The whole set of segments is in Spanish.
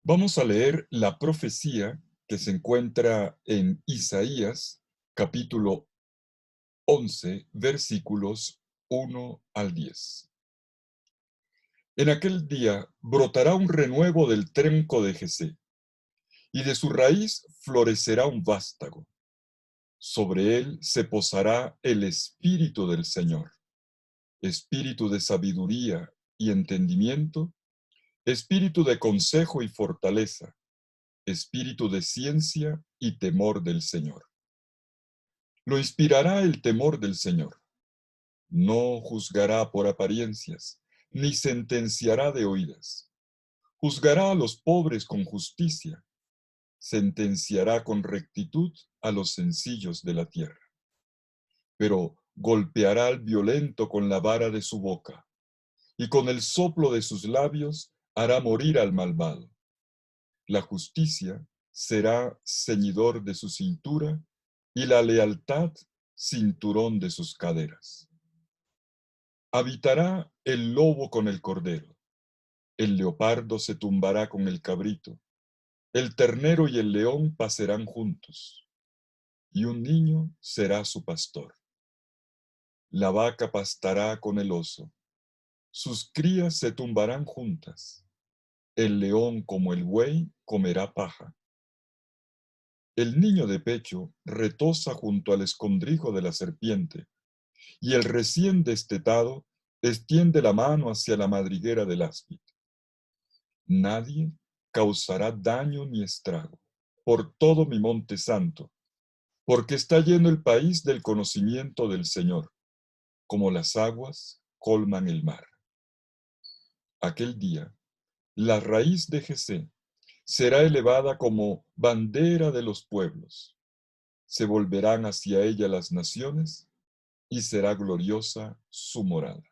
Vamos a leer la profecía que se encuentra en Isaías, capítulo 11, versículos 1 al 10. En aquel día brotará un renuevo del tronco de Jesé, y de su raíz florecerá un vástago. Sobre él se posará el espíritu del Señor, espíritu de sabiduría y entendimiento, espíritu de consejo y fortaleza, espíritu de ciencia y temor del Señor. Lo inspirará el temor del Señor. No juzgará por apariencias, ni sentenciará de oídas. Juzgará a los pobres con justicia, sentenciará con rectitud a los sencillos de la tierra. Pero golpeará al violento con la vara de su boca, y con el soplo de sus labios hará morir al malvado. La justicia será ceñidor de su cintura, y la lealtad cinturón de sus caderas. Habitará el lobo con el cordero, el leopardo se tumbará con el cabrito, el ternero y el león pasarán juntos, y un niño será su pastor. La vaca pastará con el oso, sus crías se tumbarán juntas, el león como el buey comerá paja. El niño de pecho retoza junto al escondrijo de la serpiente, y el recién destetado extiende la mano hacia la madriguera del áspid. Nadie causará daño ni estrago por todo mi monte santo, porque está lleno el país del conocimiento del Señor, como las aguas colman el mar. Aquel día, la raíz de Jesé será elevada como bandera de los pueblos. Se volverán hacia ella las naciones y será gloriosa su morada.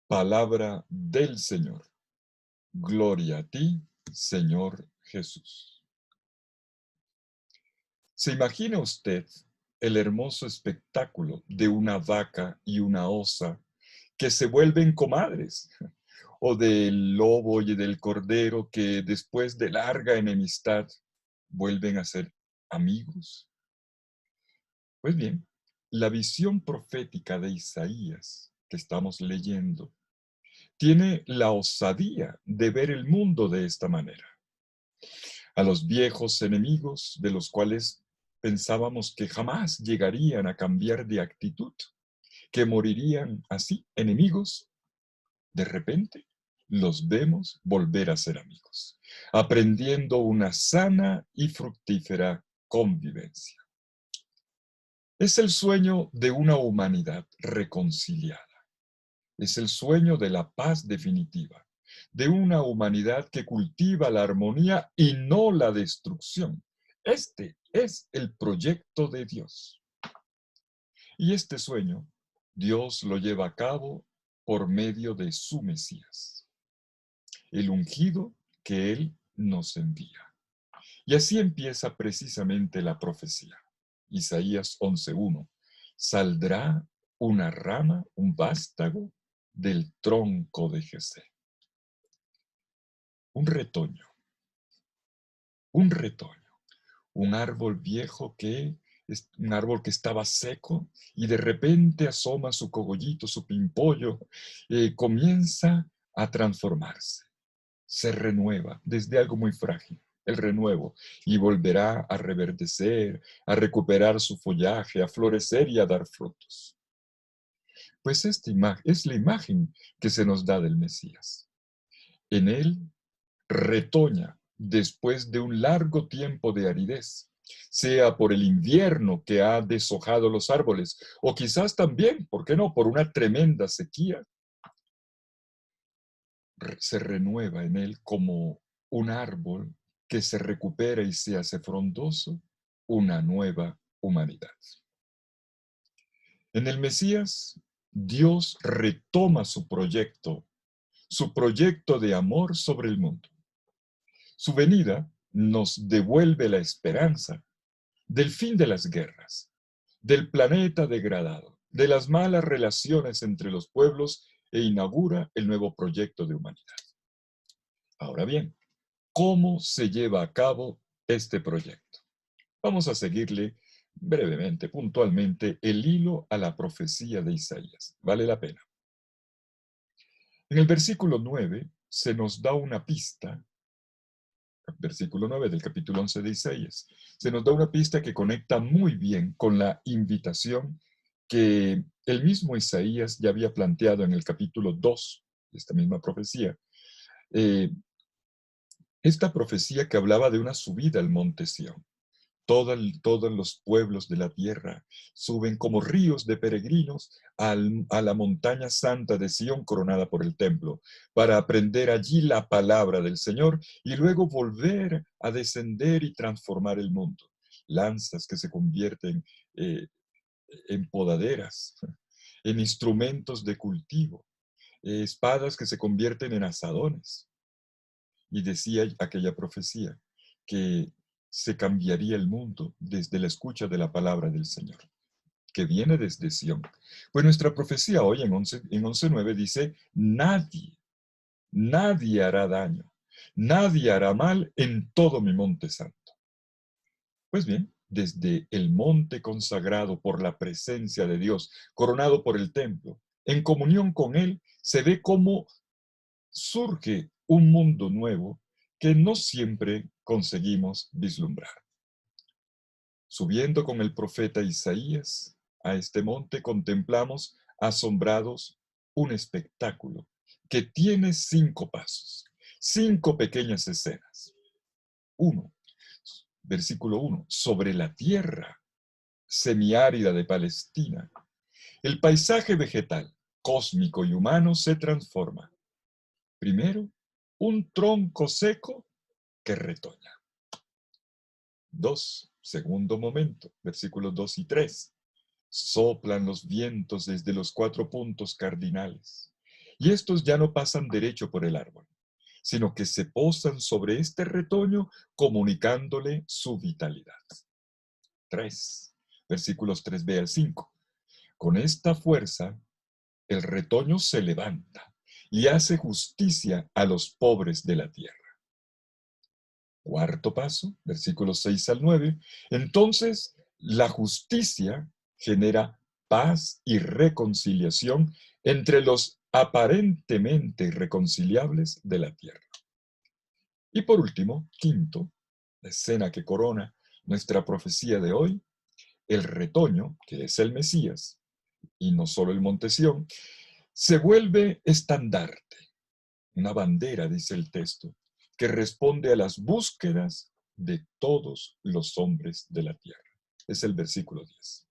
Palabra del Señor. Gloria a ti, Señor Jesús. ¿Se imagina usted el hermoso espectáculo de una vaca y una osa que se vuelven comadres? O del lobo y del cordero que después de larga enemistad vuelven a ser amigos. Pues bien, la visión profética de Isaías que estamos leyendo tiene la osadía de ver el mundo de esta manera. A los viejos enemigos de los cuales pensábamos que jamás llegarían a cambiar de actitud, que morirían así enemigos, de repente los vemos volver a ser amigos, aprendiendo una sana y fructífera convivencia. Es el sueño de una humanidad reconciliada. Es el sueño de la paz definitiva, de una humanidad que cultiva la armonía y no la destrucción. Este es el proyecto de Dios. Y este sueño, Dios lo lleva a cabo por medio de su Mesías, el ungido que Él nos envía. Y así empieza precisamente la profecía. Isaías 11:1. Saldrá una rama, un vástago, del tronco de Jesé. Un retoño, un retoño, un árbol viejo que es un árbol que estaba seco y de repente asoma su cogollito, su pimpollo, comienza a transformarse, se renueva desde algo muy frágil, el renuevo, y volverá a reverdecer, a recuperar su follaje, a florecer y a dar frutos. Pues esta imagen es la imagen que se nos da del Mesías. En él retoña después de un largo tiempo de aridez, sea por el invierno que ha deshojado los árboles, o quizás también, ¿por qué no?, por una tremenda sequía, se renueva en él como un árbol que se recupera y se hace frondoso, una nueva humanidad. En el Mesías, Dios retoma su proyecto de amor sobre el mundo. Su venida nos devuelve la esperanza del fin de las guerras, del planeta degradado, de las malas relaciones entre los pueblos e inaugura el nuevo proyecto de humanidad. Ahora bien, cómo se lleva a cabo este proyecto. Vamos a seguirle brevemente, puntualmente, el hilo a la profecía de Isaías. Vale la pena. En el versículo 9 se nos da una pista, versículo 9 del capítulo 11 de Isaías, se nos da una pista que conecta muy bien con la invitación que el mismo Isaías ya había planteado en el capítulo 2 de esta misma profecía. Eh, esta profecía que hablaba de una subida al monte Sión. Todos los pueblos de la tierra suben como ríos de peregrinos a la montaña santa de Sión coronada por el templo, para aprender allí la palabra del Señor y luego volver a descender y transformar el mundo. Lanzas que se convierten en podaderas, en instrumentos de cultivo, espadas que se convierten en asadones. Y decía aquella profecía que se cambiaría el mundo desde la escucha de la palabra del Señor, que viene desde Sión. Pues nuestra profecía hoy en 11:9 dice, nadie hará daño, nadie hará mal en todo mi monte santo. Pues bien, desde el monte consagrado por la presencia de Dios, coronado por el templo, en comunión con Él, se ve cómo surge un mundo nuevo que no siempre conseguimos vislumbrar. Subiendo con el profeta Isaías a este monte, contemplamos asombrados un espectáculo que tiene 5 pasos, 5 pequeñas escenas. 1, versículo 1, sobre la tierra semiárida de Palestina, el paisaje vegetal, cósmico y humano se transforma. Primero, un tronco seco que retoña. 2, segundo momento, versículos 2 y 3. Soplan los vientos desde los 4 puntos cardinales, y estos ya no pasan derecho por el árbol, sino que se posan sobre este retoño comunicándole su vitalidad. 3, versículos 3b al 5. Con esta fuerza, el retoño se levanta y hace justicia a los pobres de la tierra. Cuarto paso, versículos 6 al 9. Entonces, la justicia genera paz y reconciliación entre los aparentemente irreconciliables de la tierra. Y por último, quinto, la escena que corona nuestra profecía de hoy, el retoño, que es el Mesías, y no solo el monte Sión, se vuelve estandarte, una bandera, dice el texto, que responde a las búsquedas de todos los hombres de la tierra. Es el versículo 10.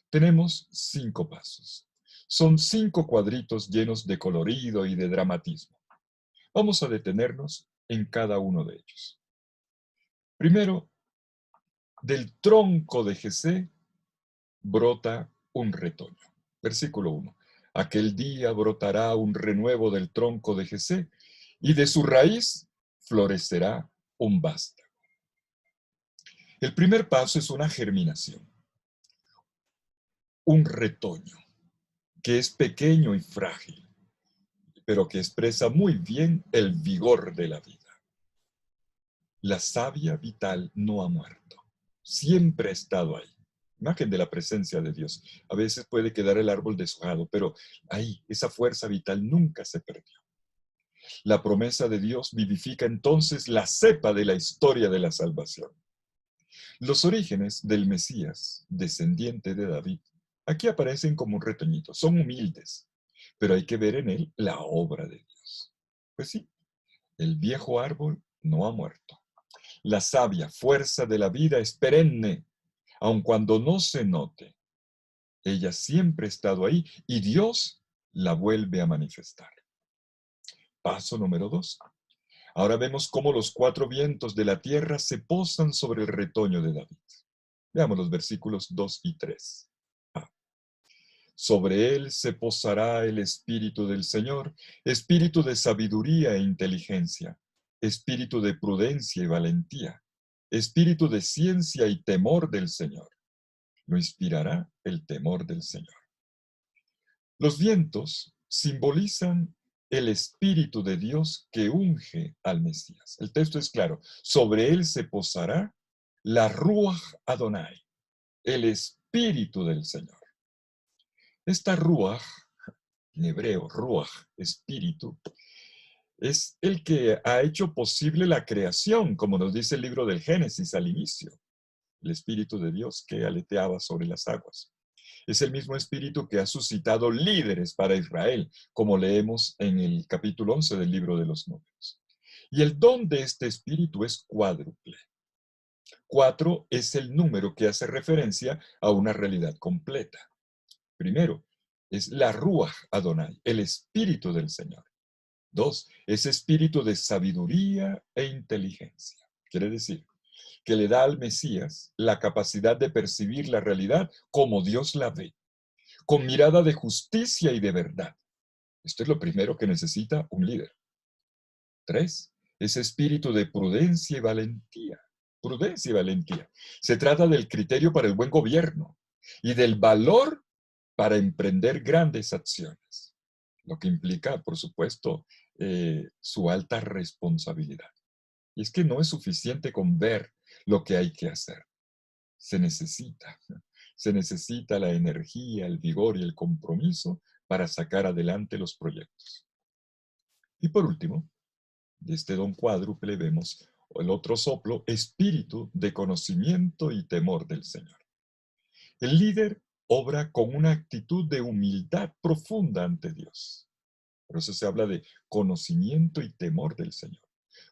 Tenemos 5 pasos. Son 5 cuadritos llenos de colorido y de dramatismo. Vamos a detenernos en cada uno de ellos. Primero, del tronco de Jesé brota un retoño. Versículo 1. Aquel día brotará un renuevo del tronco de Jesé, y de su raíz florecerá un vástago. El primer paso es una germinación, un retoño, que es pequeño y frágil, pero que expresa muy bien el vigor de la vida. La savia vital no ha muerto, siempre ha estado ahí. Imagen de la presencia de Dios. A veces puede quedar el árbol deshojado, pero ahí, esa fuerza vital nunca se perdió. La promesa de Dios vivifica entonces la cepa de la historia de la salvación. Los orígenes del Mesías, descendiente de David, aquí aparecen como un retoñito. Son humildes, pero hay que ver en él la obra de Dios. Pues sí, el viejo árbol no ha muerto. La sabia fuerza de la vida es perenne, aun cuando no se note. Ella siempre ha estado ahí y Dios la vuelve a manifestar. Paso número 2. Ahora vemos cómo los 4 vientos de la tierra se posan sobre el retoño de David. Veamos los versículos 2 y 3. Sobre él se posará el espíritu del Señor, espíritu de sabiduría e inteligencia, espíritu de prudencia y valentía, espíritu de ciencia y temor del Señor. Lo inspirará el temor del Señor. Los vientos simbolizan el Espíritu de Dios que unge al Mesías. El texto es claro. Sobre él se posará la Ruach Adonai, el Espíritu del Señor. Esta Ruach, en hebreo, Ruach, Espíritu, es el que ha hecho posible la creación, como nos dice el libro del Génesis al inicio. El Espíritu de Dios que aleteaba sobre las aguas. Es el mismo Espíritu que ha suscitado líderes para Israel, como leemos en el capítulo 11 del libro de los Números. Y el don de este Espíritu es cuádruple. 4 es el número que hace referencia a una realidad completa. Primero, es la Ruach Adonai, el Espíritu del Señor. 2, es espíritu de sabiduría e inteligencia. Quiere decir que le da al Mesías la capacidad de percibir la realidad como Dios la ve, con mirada de justicia y de verdad. Esto es lo primero que necesita un líder. 3, es espíritu de prudencia y valentía. Prudencia y valentía. Se trata del criterio para el buen gobierno y del valor para emprender grandes acciones, lo que implica, por supuesto, su alta responsabilidad. Y es que no es suficiente con ver lo que hay que hacer. Se necesita. Se necesita la energía, el vigor y el compromiso para sacar adelante los proyectos. Y por último, de este don cuádruple vemos el otro soplo, espíritu de conocimiento y temor del Señor. El líder obra con una actitud de humildad profunda ante Dios. Por eso se habla de conocimiento y temor del Señor.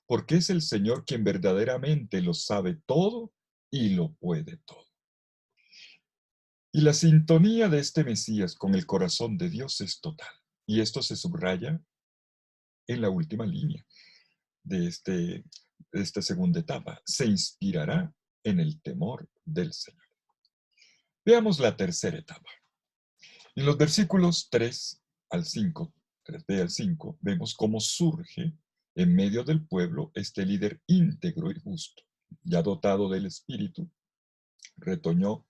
Porque es el Señor quien verdaderamente lo sabe todo y lo puede todo. Y la sintonía de este Mesías con el corazón de Dios es total. Y esto se subraya en la última línea de esta segunda etapa. Se inspirará en el temor del Señor. Veamos la tercera etapa. En los versículos 3 al 5, 3b al 5, vemos cómo surge en medio del pueblo este líder íntegro y justo, ya dotado del Espíritu, retoñó,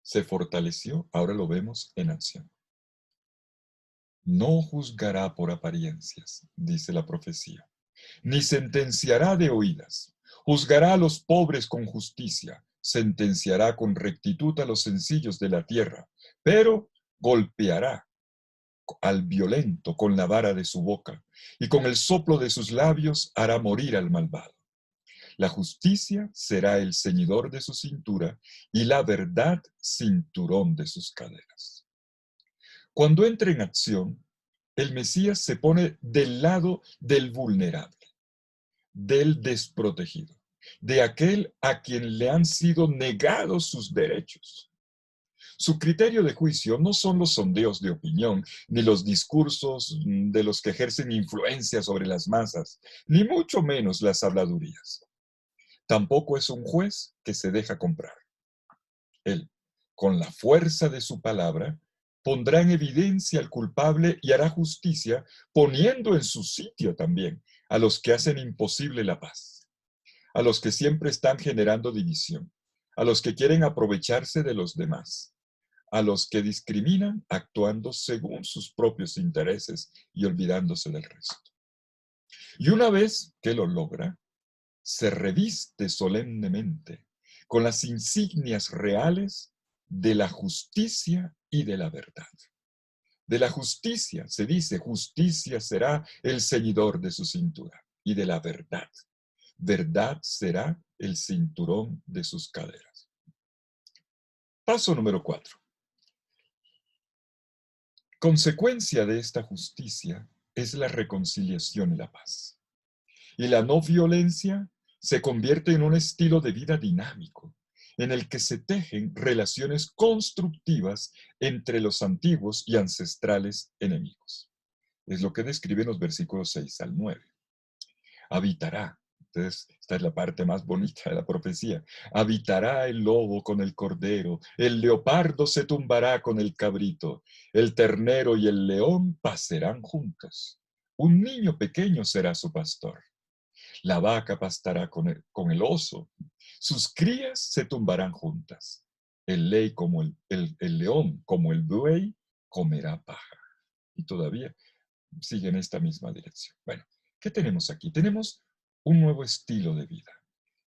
se fortaleció, ahora lo vemos en acción. No juzgará por apariencias, dice la profecía, ni sentenciará de oídas. Juzgará a los pobres con justicia, sentenciará con rectitud a los sencillos de la tierra, pero golpeará al violento con la vara de su boca, y con el soplo de sus labios hará morir al malvado. La justicia será el ceñidor de su cintura, y la verdad cinturón de sus caderas. Cuando entra en acción, el Mesías se pone del lado del vulnerable, del desprotegido, de aquel a quien le han sido negados sus derechos. Su criterio de juicio no son los sondeos de opinión, ni los discursos de los que ejercen influencia sobre las masas, ni mucho menos las habladurías. Tampoco es un juez que se deja comprar. Él, con la fuerza de su palabra, pondrá en evidencia al culpable y hará justicia, poniendo en su sitio también a los que hacen imposible la paz, a los que siempre están generando división, a los que quieren aprovecharse de los demás, a los que discriminan actuando según sus propios intereses y olvidándose del resto. Y una vez que lo logra, se reviste solemnemente con las insignias reales de la justicia y de la verdad. De la justicia, se dice, justicia será el ceñidor de su cintura, y de la verdad, verdad será el cinturón de sus caderas. Paso número 4. Consecuencia de esta justicia es la reconciliación y la paz. Y la no violencia se convierte en un estilo de vida dinámico, en el que se tejen relaciones constructivas entre los antiguos y ancestrales enemigos. Es lo que describen los versículos 6 al 9. Habitará. Entonces, esta es la parte más bonita de la profecía. Habitará el lobo con el cordero, el leopardo se tumbará con el cabrito, el ternero y el león pasarán juntos. Un niño pequeño será su pastor. La vaca pastará con el oso. Sus crías se tumbarán juntas. El león, como el buey, comerá paja. Y todavía, sigue en esta misma dirección. Bueno, ¿qué tenemos aquí? Tenemos un nuevo estilo de vida,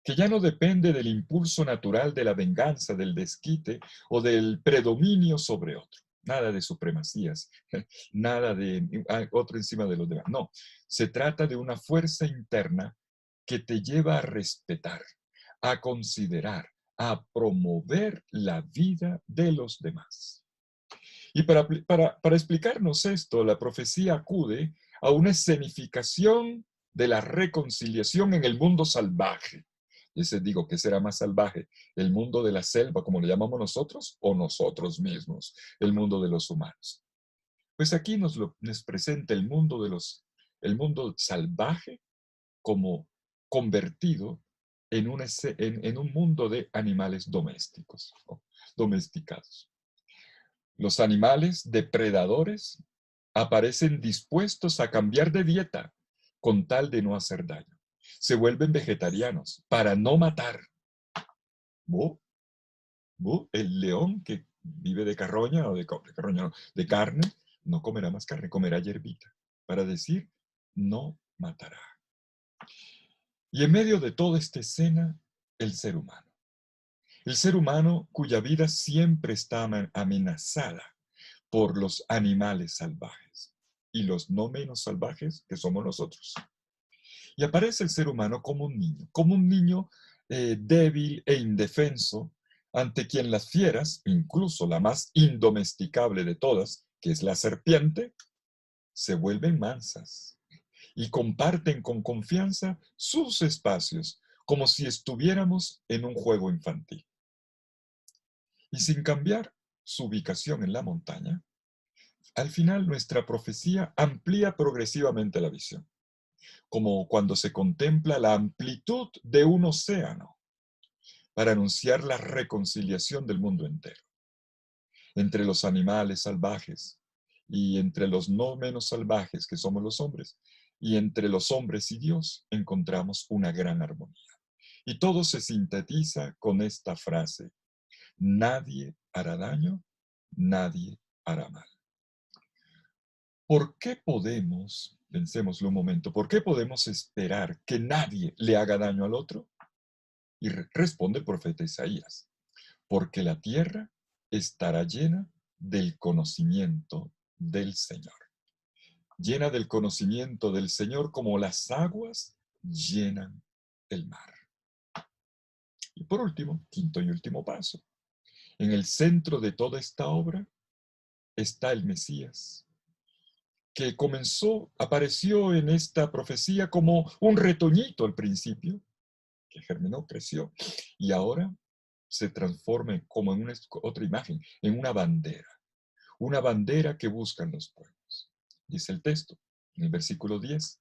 que ya no depende del impulso natural de la venganza, del desquite o del predominio sobre otro. Nada de supremacías, nada de otro encima de los demás. No, se trata de una fuerza interna que te lleva a respetar, a considerar, a promover la vida de los demás. Y para explicarnos esto, la profecía acude a una escenificación de la reconciliación en el mundo salvaje. Y ese digo, ¿qué será más salvaje? ¿El mundo de la selva, como le llamamos nosotros, o nosotros mismos, el mundo de los humanos? Pues aquí nos presenta el mundo salvaje como convertido en un mundo de animales domésticos, ¿no? Domesticados. Los animales depredadores aparecen dispuestos a cambiar de dieta con tal de no hacer daño. Se vuelven vegetarianos para no matar. ¿Bo? ¿Bo? El león que vive de carroña o de carroña, no, de carne, no comerá más carne, comerá hierbita. Para decir, no matará. Y en medio de toda esta escena, el ser humano. El ser humano cuya vida siempre está amenazada por los animales salvajes y los no menos salvajes que somos nosotros. Y aparece el ser humano como un niño débil e indefenso ante quien las fieras, incluso la más indomesticable de todas, que es la serpiente, se vuelven mansas y comparten con confianza sus espacios, como si estuviéramos en un juego infantil. Y sin cambiar su ubicación en la montaña, al final nuestra profecía amplía progresivamente la visión, como cuando se contempla la amplitud de un océano para anunciar la reconciliación del mundo entero, entre los animales salvajes y entre los no menos salvajes que somos los hombres, y entre los hombres y Dios encontramos una gran armonía. Y todo se sintetiza con esta frase: nadie hará daño, nadie hará mal. ¿Por qué podemos, pensémoslo un momento, por qué podemos esperar que nadie le haga daño al otro? Y responde el profeta Isaías: porque la tierra estará llena del conocimiento del Señor. Llena del conocimiento del Señor como las aguas llenan el mar. Y por último, quinto y último paso. En el centro de toda esta obra está el Mesías, que apareció en esta profecía como un retoñito al principio, que germinó, creció, y ahora se transforma como en otra imagen, en una bandera que buscan los pueblos. Dice el texto, en el versículo 10,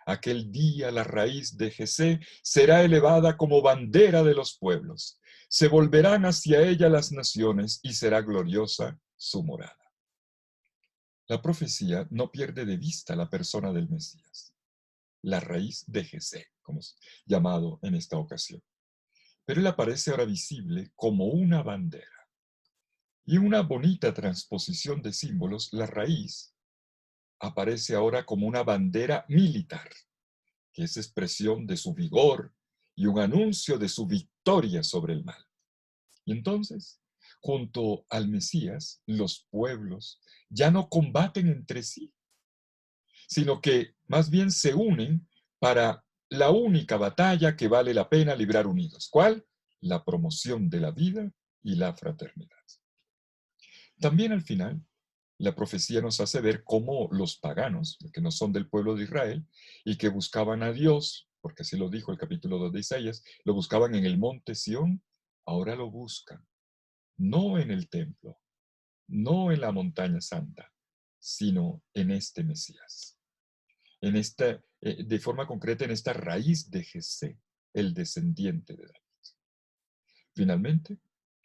aquel día la raíz de Jesé será elevada como bandera de los pueblos, se volverán hacia ella las naciones y será gloriosa su morada. La profecía no pierde de vista la persona del Mesías, la raíz de Jesé, como es llamado en esta ocasión. Pero él aparece ahora visible como una bandera. Y en una bonita transposición de símbolos, la raíz aparece ahora como una bandera militar, que es expresión de su vigor y un anuncio de su victoria sobre el mal. Y entonces, junto al Mesías, los pueblos ya no combaten entre sí, sino que más bien se unen para la única batalla que vale la pena librar unidos. ¿Cuál? La promoción de la vida y la fraternidad. También al final, la profecía nos hace ver cómo los paganos, que no son del pueblo de Israel y que buscaban a Dios, porque así lo dijo el capítulo 2 de Isaías, lo buscaban en el monte Sión, ahora lo buscan, no en el templo, no en la montaña santa, sino en este Mesías, de forma concreta en esta raíz de Jesé, el descendiente de David. Finalmente,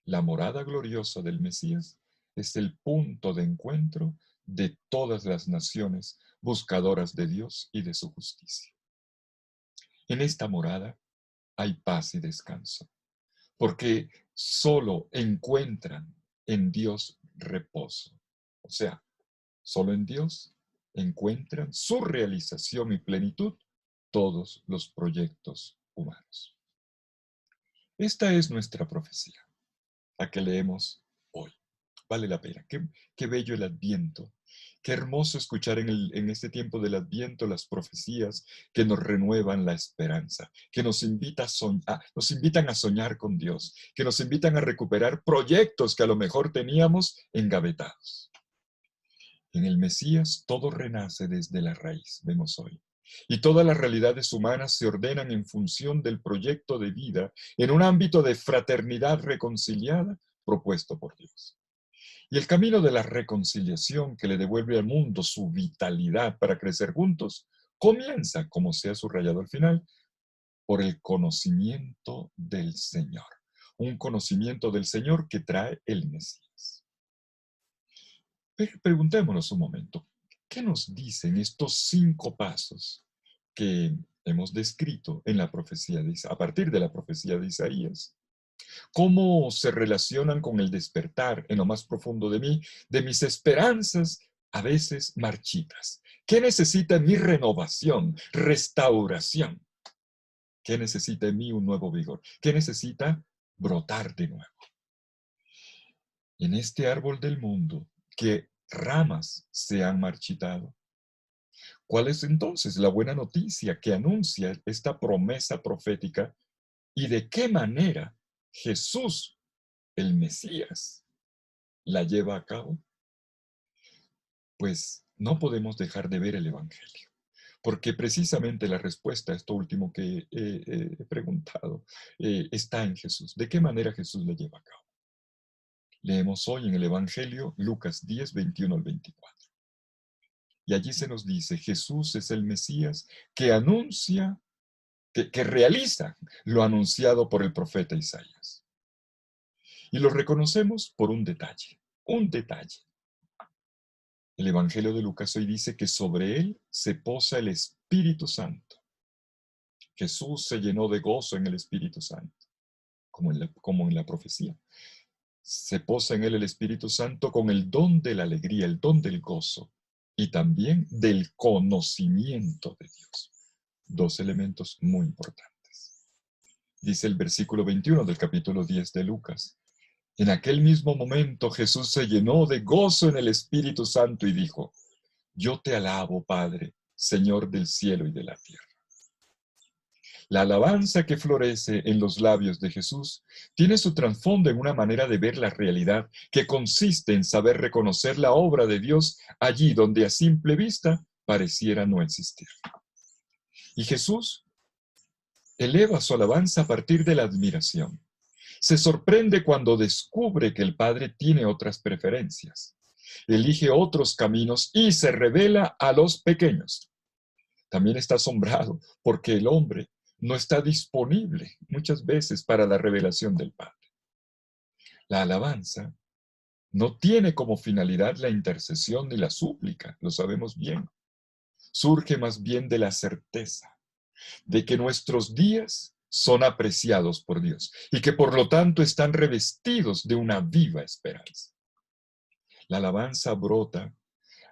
la morada gloriosa del Mesías es el punto de encuentro de todas las naciones buscadoras de Dios y de su justicia. En esta morada hay paz y descanso, porque solo encuentran en Dios reposo. O sea, solo en Dios encuentran su realización y plenitud todos los proyectos humanos. Esta es nuestra profecía, la que leemos hoy. Vale la pena. Qué bello el Adviento. Qué hermoso escuchar en este tiempo del Adviento las profecías que nos renuevan la esperanza, que nos nos invitan a soñar con Dios, que nos invitan a recuperar proyectos que a lo mejor teníamos engavetados. En el Mesías todo renace desde la raíz, vemos hoy. Y todas las realidades humanas se ordenan en función del proyecto de vida en un ámbito de fraternidad reconciliada propuesto por Dios. Y el camino de la reconciliación que le devuelve al mundo su vitalidad para crecer juntos comienza, como se ha subrayado al final, por el conocimiento del Señor. Un conocimiento del Señor que trae el Mesías. Pero preguntémonos un momento, ¿qué nos dicen estos 5 pasos que hemos descrito en la profecía a partir de la profecía de Isaías? ¿Cómo se relacionan con el despertar en lo más profundo de mí, de mis esperanzas a veces marchitas? ¿Qué necesita en mí renovación, restauración? ¿Qué necesita en mí un nuevo vigor? ¿Qué necesita brotar de nuevo? En este árbol del mundo, ¿qué ramas se han marchitado? ¿Cuál es entonces la buena noticia que anuncia esta promesa profética y de qué manera Jesús, el Mesías, la lleva a cabo? Pues no podemos dejar de ver el Evangelio, porque precisamente la respuesta a esto último que he preguntado está en Jesús. ¿De qué manera Jesús la lleva a cabo? Leemos hoy en el Evangelio Lucas 10, 21 al 24. Y allí se nos dice, Jesús es el Mesías que anuncia, que realiza lo anunciado por el profeta Isaías. Y lo reconocemos por un detalle, un detalle. El Evangelio de Lucas hoy dice que sobre él se posa el Espíritu Santo. Jesús se llenó de gozo en el Espíritu Santo, como en la profecía. Se posa en él el Espíritu Santo con el don de la alegría, el don del gozo y también del conocimiento de Dios. 2 elementos muy importantes. Dice el versículo 21 del capítulo 10 de Lucas. En aquel mismo momento Jesús se llenó de gozo en el Espíritu Santo y dijo, yo te alabo, Padre, Señor del cielo y de la tierra. La alabanza que florece en los labios de Jesús tiene su trasfondo en una manera de ver la realidad que consiste en saber reconocer la obra de Dios allí donde a simple vista pareciera no existir. Y Jesús eleva su alabanza a partir de la admiración. Se sorprende cuando descubre que el Padre tiene otras preferencias, elige otros caminos y se revela a los pequeños. También está asombrado porque el hombre no está disponible muchas veces para la revelación del Padre. La alabanza no tiene como finalidad la intercesión ni la súplica, lo sabemos bien. Surge más bien de la certeza de que nuestros días son apreciados por Dios y que por lo tanto están revestidos de una viva esperanza. La alabanza brota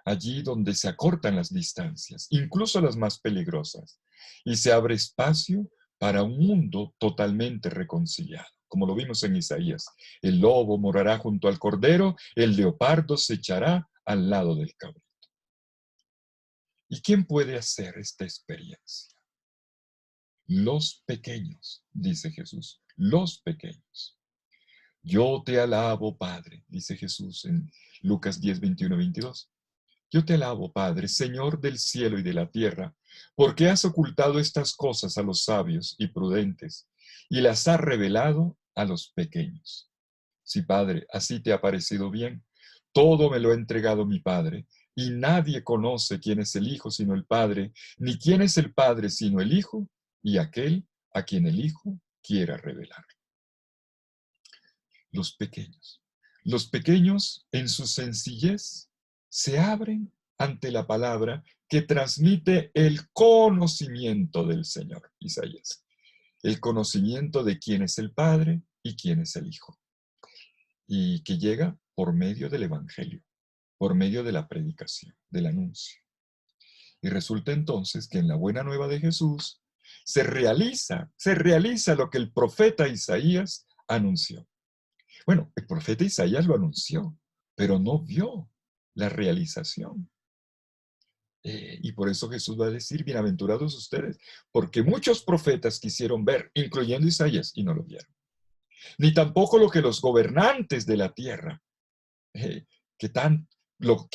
allí donde se acortan las distancias, incluso las más peligrosas, y se abre espacio para un mundo totalmente reconciliado. Como lo vimos en Isaías, el lobo morará junto al cordero, el leopardo se echará al lado del cabrito. ¿Y quién puede hacer esta experiencia? Los pequeños, dice Jesús, los pequeños. Yo te alabo, Padre, dice Jesús en Lucas 10, 21, 22. Yo te alabo, Padre, Señor del cielo y de la tierra, porque has ocultado estas cosas a los sabios y prudentes y las has revelado a los pequeños. Sí, Padre, así te ha parecido bien. Todo me lo ha entregado mi Padre, y nadie conoce quién es el Hijo sino el Padre, ni quién es el Padre sino el Hijo, y aquel a quien el Hijo quiera revelar. Los pequeños. Los pequeños, en su sencillez, se abren ante la palabra que transmite el conocimiento del Señor, Isaías. El conocimiento de quién es el Padre y quién es el Hijo. Y que llega por medio del Evangelio, por medio de la predicación, del anuncio. Y resulta entonces que en la buena nueva de Jesús se realiza lo que el profeta Isaías anunció. Bueno, el profeta Isaías lo anunció, pero no vio la realización. Y por eso Jesús va a decir, bienaventurados ustedes, porque muchos profetas quisieron ver, incluyendo Isaías, y no lo vieron. Ni tampoco lo que los gobernantes de la tierra, eh, que tan lo,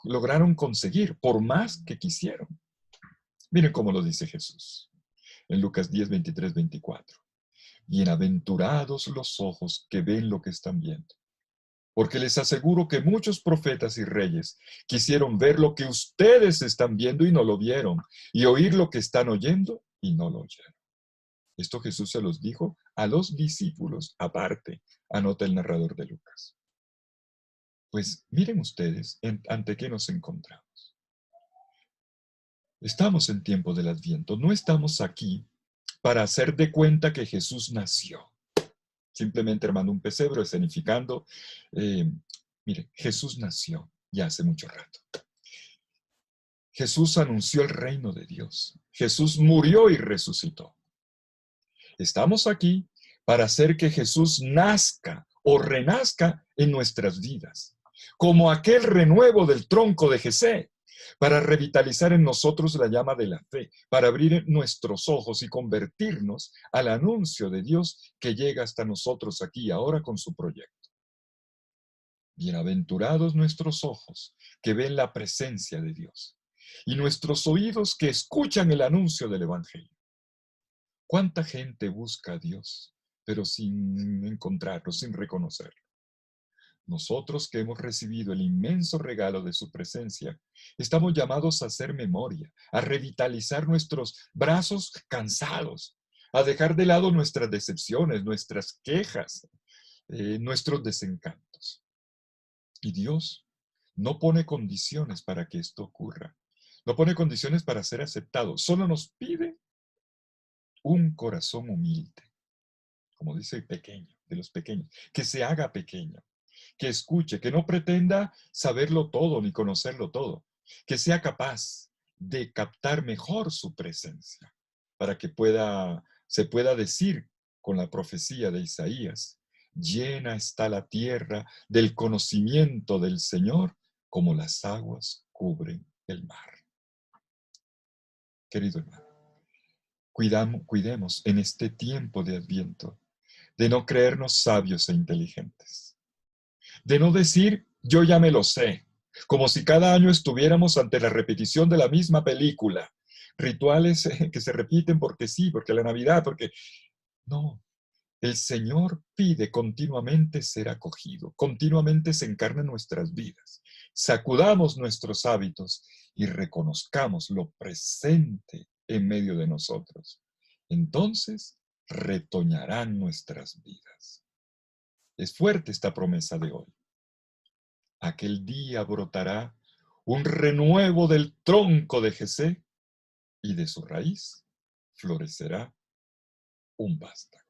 lograron conseguir, por más que quisieron. Miren cómo lo dice Jesús en Lucas 10, 23, 24. Bienaventurados los ojos que ven lo que están viendo. Porque les aseguro que muchos profetas y reyes quisieron ver lo que ustedes están viendo y no lo vieron, y oír lo que están oyendo y no lo oyeron. Esto Jesús se los dijo a los discípulos aparte, anota el narrador de Lucas. Pues miren ustedes ante qué nos encontramos. Estamos en tiempo del Adviento, no estamos aquí para hacer de cuenta que Jesús nació. Simplemente armando un pesebre, escenificando. Mire, Jesús nació ya hace mucho rato. Jesús anunció el reino de Dios. Jesús murió y resucitó. Estamos aquí para hacer que Jesús nazca o renazca en nuestras vidas, como aquel renuevo del tronco de Jesé, para revitalizar en nosotros la llama de la fe, para abrir nuestros ojos y convertirnos al anuncio de Dios que llega hasta nosotros aquí ahora con su proyecto. Bienaventurados nuestros ojos que ven la presencia de Dios y nuestros oídos que escuchan el anuncio del Evangelio. ¿Cuánta gente busca a Dios, pero sin encontrarlo, sin reconocerlo? Nosotros que hemos recibido el inmenso regalo de su presencia, estamos llamados a hacer memoria, a revitalizar nuestros brazos cansados, a dejar de lado nuestras decepciones, nuestras quejas, nuestros desencantos. Y Dios no pone condiciones para que esto ocurra. No pone condiciones para ser aceptado. Solo nos pide un corazón humilde, como dice pequeño, de los pequeños, que se haga pequeño, que escuche, que no pretenda saberlo todo ni conocerlo todo, que sea capaz de captar mejor su presencia, para que se pueda decir con la profecía de Isaías, llena está la tierra del conocimiento del Señor, como las aguas cubren el mar. Querido hermano, cuidemos en este tiempo de Adviento de no creernos sabios e inteligentes, de no decir yo ya me lo sé, como si cada año estuviéramos ante la repetición de la misma película, rituales que se repiten porque sí, porque la Navidad, porque no. El Señor pide continuamente ser acogido, continuamente se encarna en nuestras vidas. Sacudamos nuestros hábitos y reconozcamos lo presente en medio de nosotros. Entonces, retoñarán nuestras vidas. Es fuerte esta promesa de hoy. Aquel día brotará un renuevo del tronco de Jesé y de su raíz florecerá un vástago.